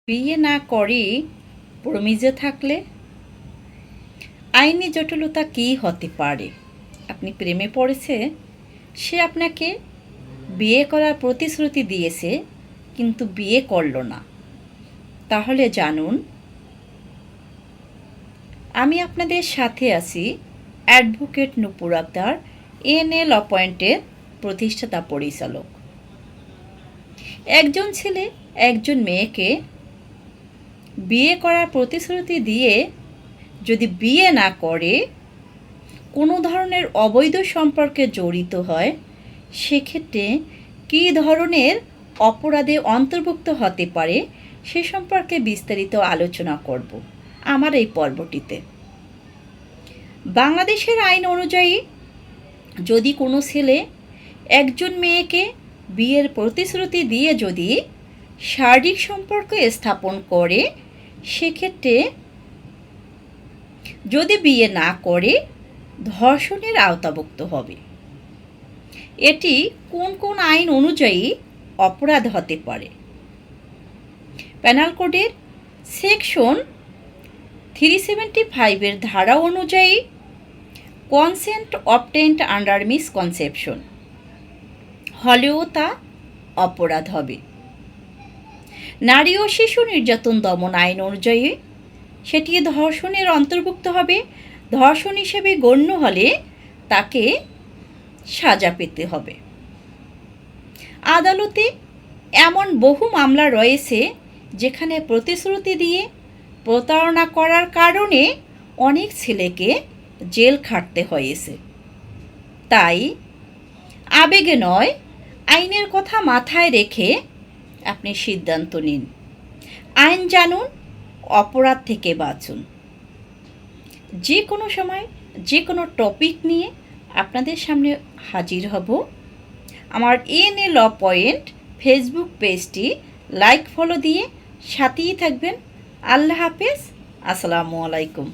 বিয়ে না করেই প্রমিজে থাকলে আইনি জটিলতা কী হতে পারে? আপনি প্রেমে পড়েছে, সে আপনাকে বিয়ে করার প্রতিশ্রুতি দিয়েছে কিন্তু বিয়ে করল না। তাহলে জানুন, আমি আপনাদের সাথে আছি অ্যাডভোকেট নূপুর আক্তার, এনএল পয়েন্টের প্রতিষ্ঠাতা পরিচালক। একজন ছেলে একজন মেয়েকে বিয়ে করার প্রতিশ্রুতি দিয়ে যদি বিয়ে না করে কোনো ধরনের অবৈধ সম্পর্কে জড়িত হয়, সেক্ষেত্রে কী ধরনের অপরাধে অন্তর্ভুক্ত হতে পারে সে সম্পর্কে বিস্তারিত আলোচনা করব আমার এই পর্বটিতে। বাংলাদেশের আইন অনুযায়ী যদি কোনো ছেলে একজন মেয়েকে বিয়ের প্রতিশ্রুতি দিয়ে যদি শারীরিক সম্পর্ক স্থাপন করে, সেক্ষেত্রে যদি বিয়ে না করে ধর্ষণের আওতাভুক্ত হবে। এটি কোন কোন আইন অনুযায়ী অপরাধ হতে পারে? পেনাল কোডের সেকশন 375 ধারা অনুযায়ী কনসেন্ট অবটেন্ড আন্ডার মিসকনসেপশন হলেও তা অপরাধ হবে। নারী ও শিশু নির্যাতন দমন আইন অনুযায়ী সেটি ধর্ষণের অন্তর্ভুক্ত হবে। ধর্ষণ হিসেবে গণ্য হলে তাকে সাজা পেতে হবে। আদালতে এমন বহু মামলা রয়েছে যেখানে প্রতিশ্রুতি দিয়ে প্রতারণা করার কারণে অনেক ছেলেকে জেল খাটতে হয়েছে। তাই আবেগে নয়, আইনের কথা মাথায় রেখে আপনি সিদ্ধান্ত নিন। আইন জানুন, অপরাধ থেকে বাঁচুন। যে কোনো সময় যে কোনো টপিক নিয়ে আপনাদের সামনে হাজির হব। আমার এনএল পয়েন্ট ফেসবুক পেজটি লাইক ফলো দিয়ে সাথেই থাকবেন। আল্লাহ হাফেজ। আসসালামু আলাইকুম।